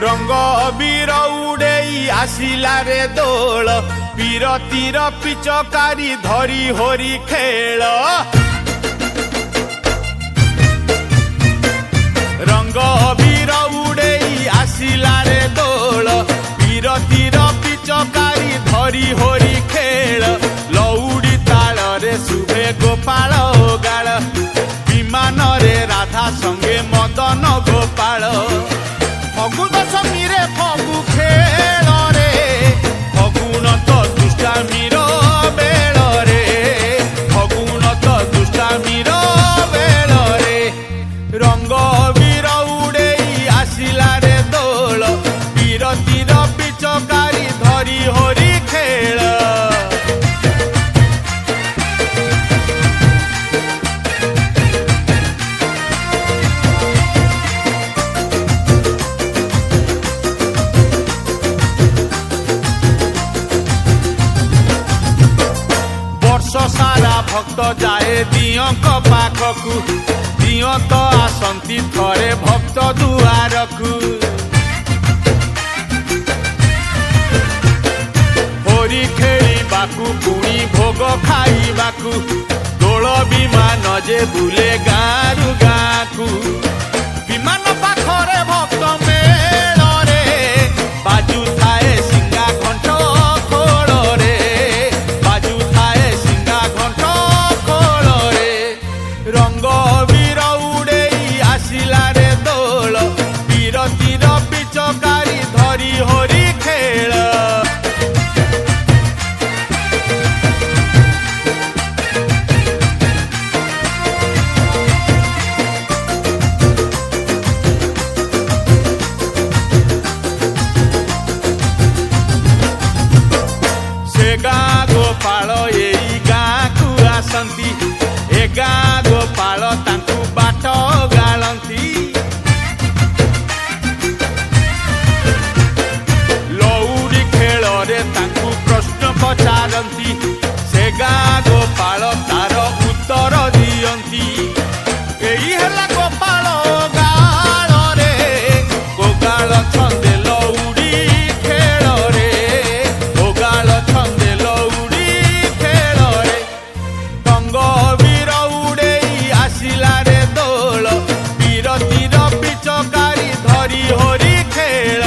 रंग अबीर उड़ेई आसिला रे दोल पीरतीर पिचकारी धरी होरी खेल रंग अबीर उड़ेई आसिला रे दोल पीरतीर पिचकारी धरी होरी खेल लौड़ी ताल रे शुभे गोपाल गाल विमान रे राधा संगे मदन गोपाल फगु दशमी रे फगु खेल रे फगुन तो दुष्टामीर बेल रे फगुन तो दुष्टामीर बेल रे रंग अबीर उड़ेई आसिला रे दोल पीरतीर पिचकारी धरी होरी खेल सारा भक्त जाए दियंक पाखकु दिय तो आसंती थरे भक्त दुआरकु होरी खेलिबाकु पुणी भोग खाइबाकु दोल विमान जे बुले गारु गाकु विमान पाखरे भक्त मेल रे बाजू थाए सिंगा घंट खोल रे बाजू थाए रंग अबीर उड़ेई आसिला रे दोल पीरतीर पिचकारी धरी होरी खेल से गाँ गोपाल एई गाँ को आसंती ए गाँ गोपाल तांकु बाट गालंती लौड़ी खेल रे तांकु प्रश्न पचारती से गाँ गोपाल तार उत्तर दियंती एई हेला गोपाल गाल रे गोगाल छंदे लौड़ी खेल रे गोगाल छंदे लौड़ी खेल रे रंग अबीर उड़ेई आसिला रे दोल पीरतीर पिचकारी धरी होरी खेल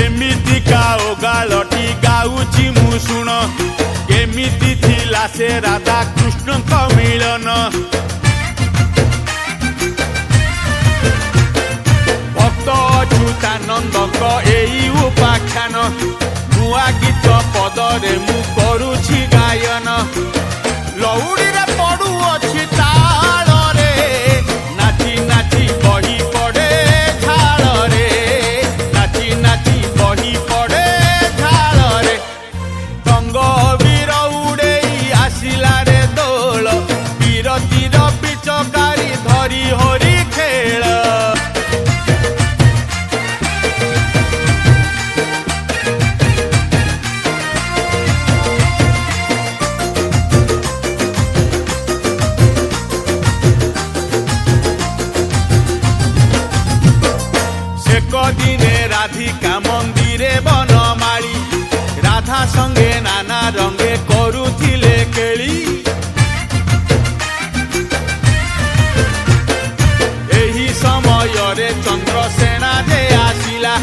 एमितिका ओगालटी गाउची मु शुण केमिति थिला से राधा कृष्ण का मिलन भक्त अच्युतानंद एई उपाख्यान नुआ गीत पदरे मु करुछि गायन लौड़ी रे पड़ू अछि ताल रे नाची नाची बही पड़े झाल रे नाची नाची बही पड़े झाल रे रंग अबीर उड़ेई आसिला रे दोल पीरतीर पिचकारी धरी होरी खेल दिने राधिका मंदिरे बनमाली राधा संगे नाना रंगे करुथिले केली एही समय रे चंद्रसेना जे आसिला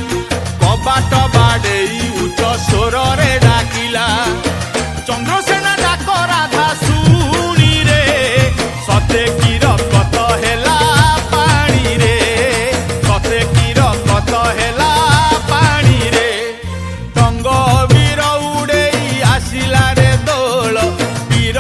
कबाट बाडेई उच्च स्वर रे डाकिला चंद्रसेना डाक राधा सुनी रे सते की रकत हेला पानी रे सते की रकत हेला पानी रे रंग अबीर उड़ेई आसिला रे दोल पीर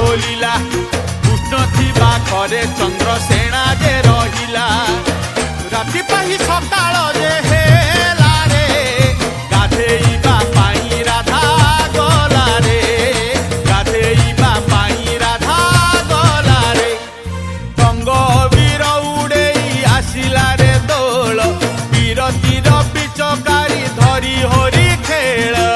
ଖୋଲିଲା କୃଷ୍ଣ ଥିବା ଘରେ ଚନ୍ଦ୍ରସେନା ଯେ ରହିଲା ରାତି ପାହି ସକାଳ ଯେ ହେଲା ରେ ଗାଧେଇବା ପାଇଁ ରାଧା ଗଲା ରେ ଗାଧେଇବା ପାଇଁ ରାଧା ଗଲା ରେ ରଙ୍ଗ ବୀର ଉଡେଇ ଆସିଲା ରେ ଦୋଳ ବିରତିର ବିଚକାରୀ ଧରି ହରି ଖେଳ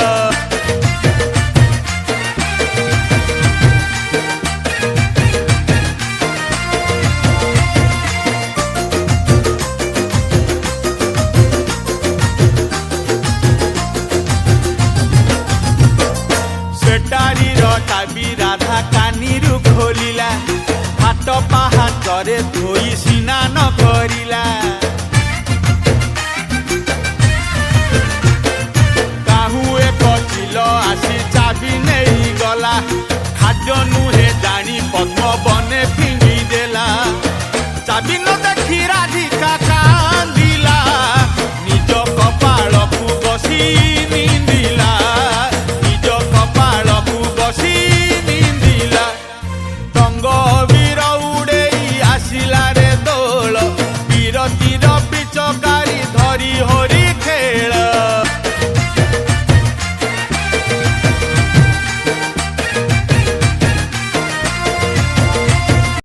ଚାବି ରାଧା କାନିରୁ ଖୋଲିଲା ହାଟ ପାହାଚରେ ଧୋଇ ସ୍ନାନ କରିଲା କାହୁ ଏକ ଚିଲ ଆସି ଚାବି ନେଇଗଲା ଖାଦ୍ୟ ନୁହେଁ ଜାଣି ପଦ୍ମ ବନେ ଫିଙ୍ଗି ଦେଲା ଚାବି ନ ଦେଖି ରାଧିକା